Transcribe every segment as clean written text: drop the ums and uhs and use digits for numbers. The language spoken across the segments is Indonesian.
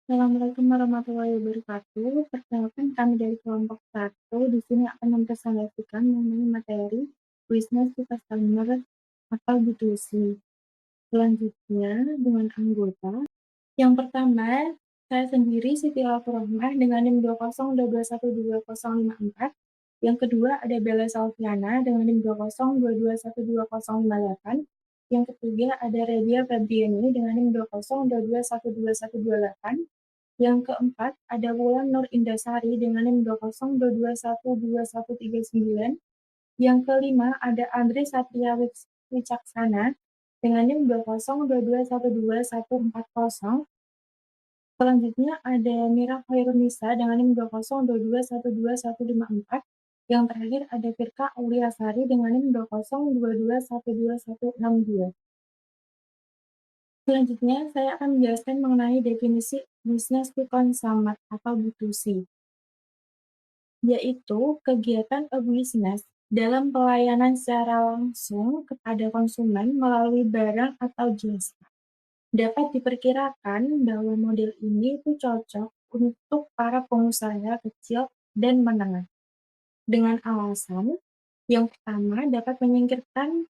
Assalamualaikum warahmatullahi wabarakatuh. Perkenalkan kami dari kelompok satu di sini akan mempresentasikan mengenai materi Business to Customer atau B2C. Selanjutnya dengan anggota. Yang pertama, saya sendiri Siti Laturahmah dengan NIM 202212054. Yang kedua ada Bella Salviana dengan NIM 202212058. Yang ketiga ada Redia Febriani dengan NIM 202212128. Yang keempat, ada Wulan Nur Indasari dengan NIM 202212139. Yang kelima, ada Andre Satria Wicaksana dengan NIM 202212140. Selanjutnya ada Mira Khairunisa dengan NIM 202212154. Yang terakhir ada Firka Auliasari dengan NIM 202212162. Selanjutnya, saya akan menjelaskan mengenai definisi Business to Consumer atau B2C, yaitu kegiatan a business dalam pelayanan secara langsung kepada konsumen melalui barang atau jasa. Dapat diperkirakan bahwa model ini itu cocok untuk para pengusaha kecil dan menengah. Dengan alasan yang pertama dapat menyingkirkan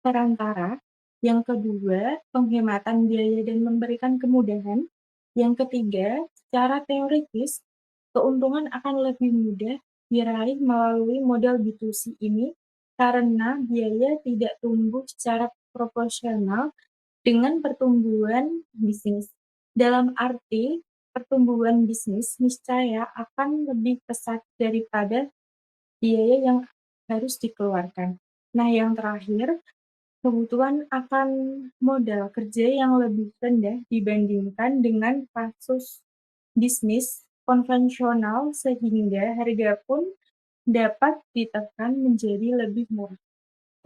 perantara, yang kedua penghematan biaya dan memberikan kemudahan, yang ketiga secara teoritis keuntungan akan lebih mudah diraih melalui model B2C ini karena biaya tidak tumbuh secara proporsional dengan pertumbuhan bisnis. Dalam arti pertumbuhan bisnis niscaya akan lebih pesat daripada biaya yang harus dikeluarkan. Nah, yang terakhir, kebutuhan akan modal kerja yang lebih rendah dibandingkan dengan kasus bisnis konvensional sehingga harga pun dapat ditekan menjadi lebih murah.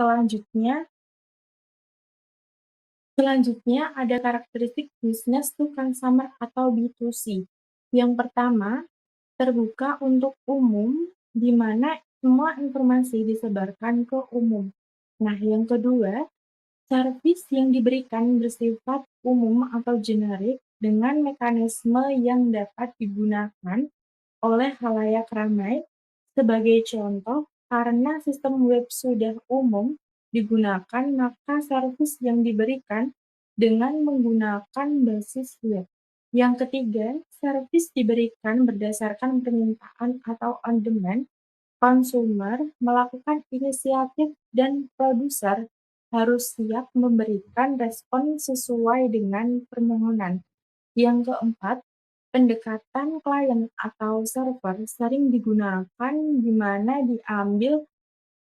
Selanjutnya ada karakteristik business to consumer atau B2C. Yang pertama, terbuka untuk umum, di mana semua informasi disebarkan ke umum. Nah, yang kedua, servis yang diberikan bersifat umum atau generik dengan mekanisme yang dapat digunakan oleh khalayak ramai. Sebagai contoh, karena sistem web sudah umum digunakan, maka servis yang diberikan dengan menggunakan basis web. Yang ketiga, servis diberikan berdasarkan permintaan atau on demand. Konsumer melakukan inisiatif dan produser harus siap memberikan respon sesuai dengan permohonan. Yang keempat, pendekatan klien atau server sering digunakan di mana diambil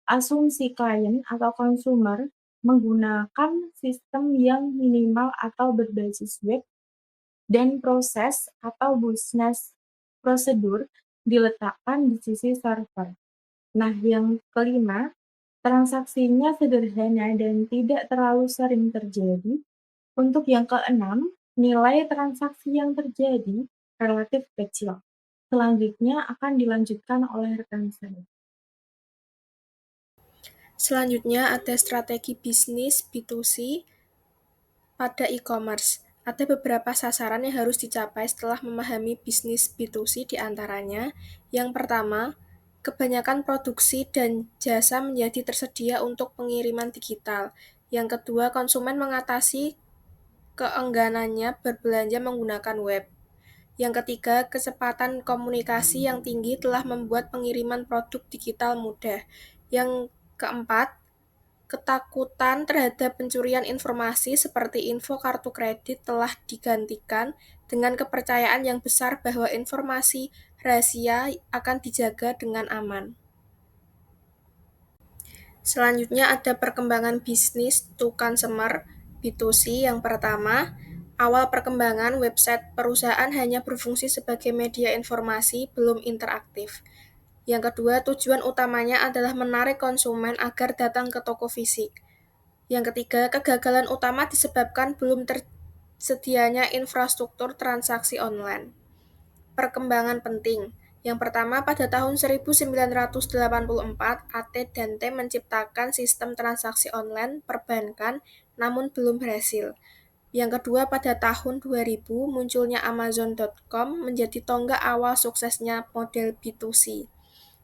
asumsi klien atau konsumer menggunakan sistem yang minimal atau berbasis web dan proses atau business prosedur diletakkan di sisi server. Nah, yang kelima, transaksinya sederhana dan tidak terlalu sering terjadi. Untuk yang keenam, nilai transaksi yang terjadi relatif kecil. Selanjutnya akan dilanjutkan oleh rekan saya. Selanjutnya ada strategi bisnis B2C pada e-commerce. Ada beberapa sasaran yang harus dicapai setelah memahami bisnis B2C di antaranya. Yang pertama, kebanyakan produksi dan jasa menjadi tersedia untuk pengiriman digital. Yang kedua, konsumen mengatasi keengganannya berbelanja menggunakan web. Yang ketiga, kecepatan komunikasi yang tinggi telah membuat pengiriman produk digital mudah. Yang keempat, ketakutan terhadap pencurian informasi seperti info kartu kredit telah digantikan dengan kepercayaan yang besar bahwa informasi rahasia akan dijaga dengan aman. Selanjutnya ada perkembangan bisnis to consumer B2C. Yang pertama, awal perkembangan website perusahaan hanya berfungsi sebagai media informasi, belum interaktif. Yang kedua, tujuan utamanya adalah menarik konsumen agar datang ke toko fisik. Yang ketiga, kegagalan utama disebabkan belum tersedianya infrastruktur transaksi online. Perkembangan penting. Yang pertama, pada tahun 1984, AT&T menciptakan sistem transaksi online perbankan, namun belum berhasil. Yang kedua, pada tahun 2000 munculnya Amazon.com menjadi tonggak awal suksesnya model B2C.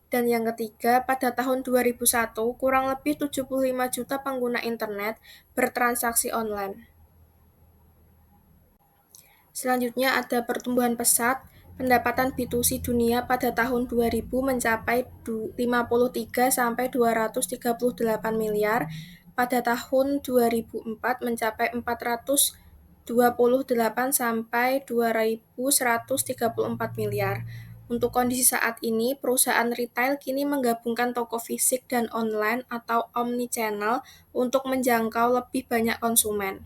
Dan yang ketiga, pada tahun 2001 kurang lebih 75 juta pengguna internet bertransaksi online. Selanjutnya ada pertumbuhan pesat. Pendapatan B2C dunia pada tahun 2000 mencapai 53 sampai 238 miliar. Pada tahun 2004 mencapai 428 sampai 2134 miliar. Untuk kondisi saat ini, perusahaan retail kini menggabungkan toko fisik dan online atau omnichannel untuk menjangkau lebih banyak konsumen.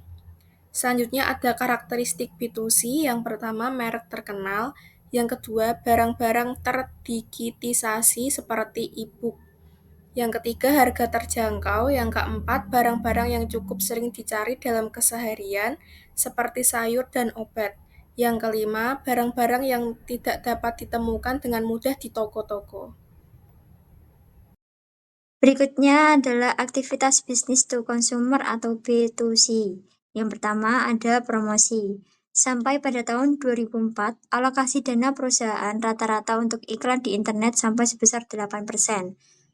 Selanjutnya ada karakteristik B2C, yang pertama merek terkenal, yang kedua barang-barang terdigitisasi seperti e-book, yang ketiga harga terjangkau, yang keempat barang-barang yang cukup sering dicari dalam keseharian seperti sayur dan obat, yang kelima barang-barang yang tidak dapat ditemukan dengan mudah di toko-toko. Berikutnya adalah aktivitas bisnis to consumer atau B2C. Yang pertama ada promosi. Sampai pada tahun 2004, alokasi dana perusahaan rata-rata untuk iklan di internet sampai sebesar 8%.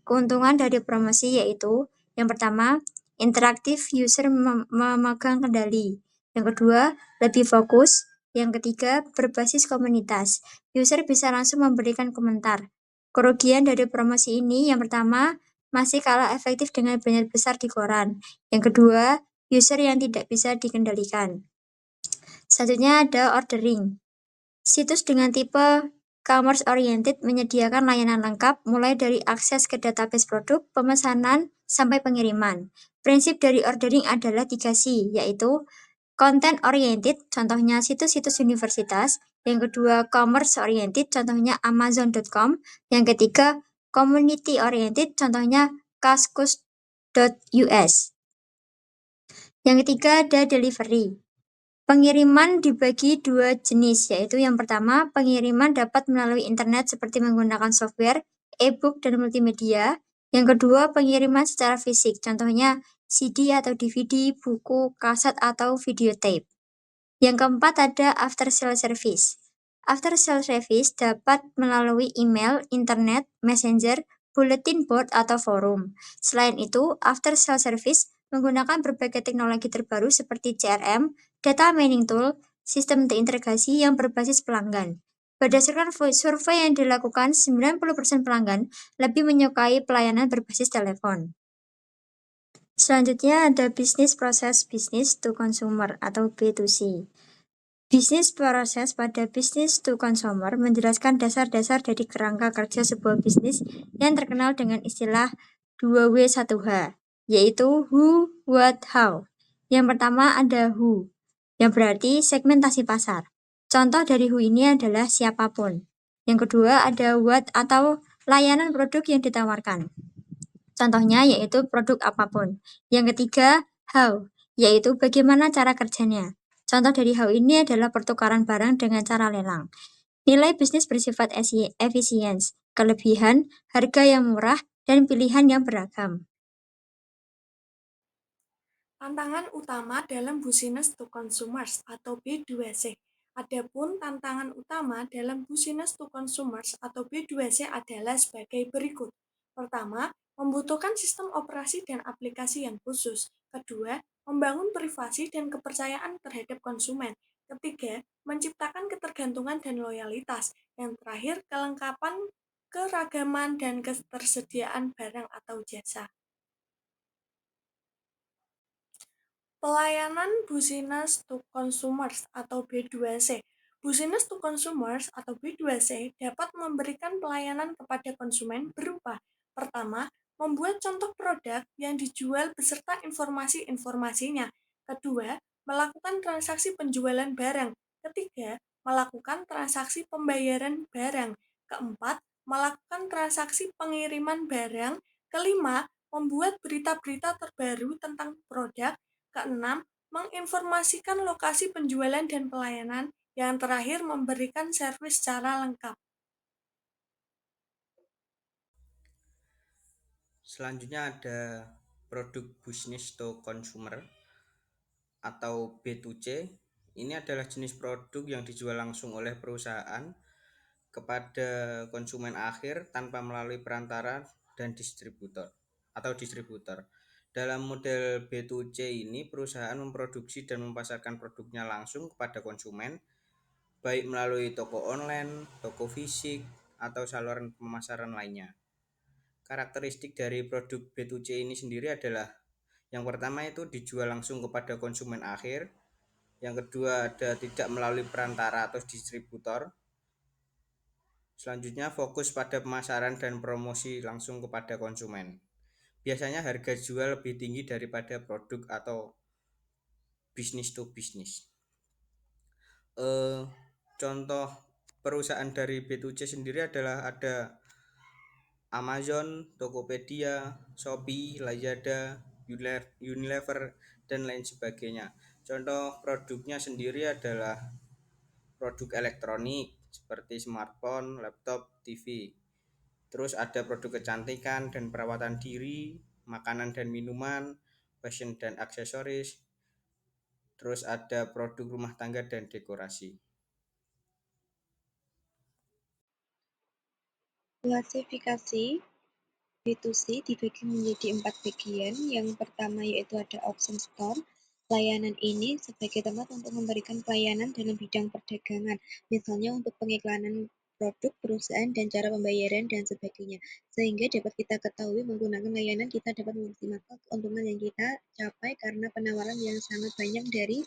Keuntungan dari promosi yaitu, yang pertama, interaktif user memegang kendali. Yang kedua, lebih fokus. Yang ketiga, berbasis komunitas. User bisa langsung memberikan komentar. Kerugian dari promosi ini, yang pertama, masih kalah efektif dengan banner besar di koran. Yang kedua, user yang tidak bisa dikendalikan. Selanjutnya ada ordering. Situs dengan tipe commerce oriented menyediakan layanan lengkap mulai dari akses ke database produk, pemesanan, sampai pengiriman. Prinsip dari ordering adalah 3C, yaitu content oriented, contohnya situs-situs universitas. Yang kedua, commerce oriented, contohnya Amazon.com. Yang ketiga, community oriented, contohnya Kaskus.us. Yang ketiga ada delivery. Pengiriman dibagi dua jenis, yaitu yang pertama, pengiriman dapat melalui internet seperti menggunakan software, e-book, dan multimedia. Yang kedua, pengiriman secara fisik, contohnya CD atau DVD, buku, kaset, atau videotape. Yang keempat ada after sale service. After sale service dapat melalui email, internet, messenger, bulletin board, atau forum. Selain itu, after sale service menggunakan berbagai teknologi terbaru seperti CRM, data mining tool, sistem terintegrasi yang berbasis pelanggan. Berdasarkan survei yang dilakukan, 90% pelanggan lebih menyukai pelayanan berbasis telepon. Selanjutnya ada bisnis proses business to consumer atau B2C. Bisnis proses pada business to consumer menjelaskan dasar-dasar dari kerangka kerja sebuah bisnis yang terkenal dengan istilah 2W1H, yaitu who, what, how. Yang pertama ada who, yang berarti segmentasi pasar. Contoh dari who ini adalah siapapun. Yang kedua ada what atau layanan produk yang ditawarkan. Contohnya yaitu produk apapun. Yang ketiga, how, yaitu bagaimana cara kerjanya. Contoh dari how ini adalah pertukaran barang dengan cara lelang. Nilai bisnis bersifat efisiens, kelebihan, harga yang murah, dan pilihan yang beragam. Tantangan utama dalam business to consumers atau B2C. Adapun tantangan utama dalam business to consumers atau B2C adalah sebagai berikut. Pertama, membutuhkan sistem operasi dan aplikasi yang khusus. Kedua, membangun privasi dan kepercayaan terhadap konsumen. Ketiga, menciptakan ketergantungan dan loyalitas. Yang terakhir, kelengkapan, keragaman, dan ketersediaan barang atau jasa. Pelayanan Business to Consumers atau B2C. Business to Consumers atau B2C dapat memberikan pelayanan kepada konsumen berupa: pertama, membuat contoh produk yang dijual beserta informasi-informasinya. Kedua, melakukan transaksi penjualan barang. Ketiga, melakukan transaksi pembayaran barang. Keempat, melakukan transaksi pengiriman barang. Kelima, membuat berita-berita terbaru tentang produk. Keenam, menginformasikan lokasi penjualan dan pelayanan. Yang terakhir, memberikan servis secara lengkap. Selanjutnya ada produk business to consumer atau B2C ini adalah jenis produk yang dijual langsung oleh perusahaan kepada konsumen akhir tanpa melalui perantara dan distributor. Dalam model B2C ini, perusahaan memproduksi dan memasarkan produknya langsung kepada konsumen, baik melalui toko online, toko fisik, atau saluran pemasaran lainnya. Karakteristik dari produk B2C ini sendiri adalah yang pertama itu dijual langsung kepada konsumen akhir, yang kedua ada tidak melalui perantara atau distributor. Selanjutnya fokus pada pemasaran dan promosi langsung kepada konsumen. Biasanya harga jual lebih tinggi daripada produk atau bisnis to bisnis. Contoh perusahaan dari B2C sendiri adalah ada Amazon, Tokopedia, Shopee, Lazada, Unilever, dan lain sebagainya. Contoh produknya sendiri adalah produk elektronik seperti smartphone, laptop, TV. Terus ada produk kecantikan dan perawatan diri, makanan dan minuman, fashion dan aksesoris. Terus ada produk rumah tangga dan dekorasi. Klasifikasi B2C dibagi menjadi 4 bagian. Yang pertama yaitu ada auction store. Layanan ini sebagai tempat untuk memberikan pelayanan dalam bidang perdagangan, misalnya untuk pengiklanan produk perusahaan dan cara pembayaran dan sebagainya. Sehingga dapat kita ketahui menggunakan layanan kita dapat memaksimalkan keuntungan yang kita capai karena penawaran yang sangat banyak dari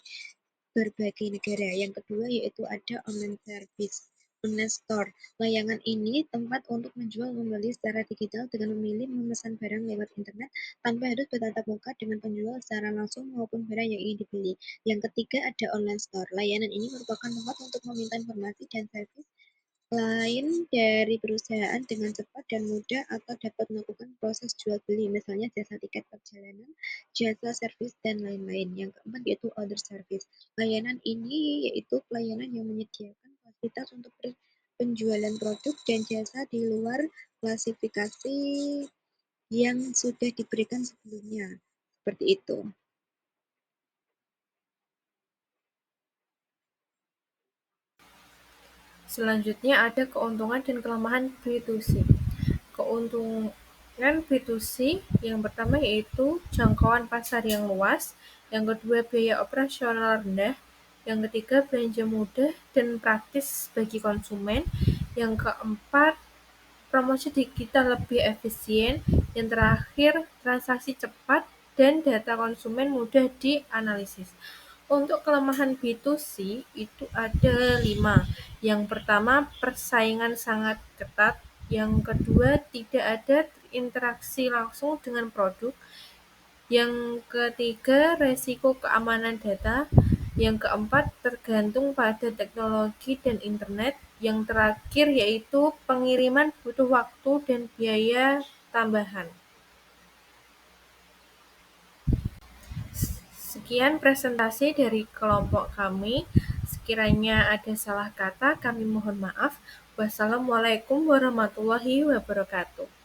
berbagai negara. Yang kedua yaitu ada online service. Online store. Layanan ini tempat untuk menjual membeli secara digital dengan memilih memesan barang lewat internet tanpa harus bertatap muka dengan penjual secara langsung maupun barang yang ingin dibeli. Yang ketiga ada online store. Layanan ini merupakan tempat untuk meminta informasi dan servis lain dari perusahaan dengan cepat dan mudah atau dapat melakukan proses jual beli, misalnya jasa tiket perjalanan, jasa servis, dan lain-lain. Yang keempat yaitu other service. Layanan ini yaitu pelayanan yang menyediakan fasilitas untuk penjualan produk dan jasa di luar klasifikasi yang sudah diberikan sebelumnya. Seperti itu. Selanjutnya ada keuntungan dan kelemahan B2C. Keuntungan B2C yang pertama yaitu jangkauan pasar yang luas, yang kedua biaya operasional rendah, yang ketiga belanja mudah dan praktis bagi konsumen, yang keempat promosi digital lebih efisien, yang terakhir transaksi cepat dan data konsumen mudah dianalisis. Untuk kelemahan B2C itu ada 5. Yang pertama, persaingan sangat ketat. Yang kedua, tidak ada interaksi langsung dengan produk. Yang ketiga, resiko keamanan data. Yang keempat, tergantung pada teknologi dan internet. Yang terakhir yaitu pengiriman butuh waktu dan biaya tambahan. Sekian presentasi dari kelompok kami. Sekiranya ada salah kata, kami mohon maaf. Wassalamualaikum warahmatullahi wabarakatuh.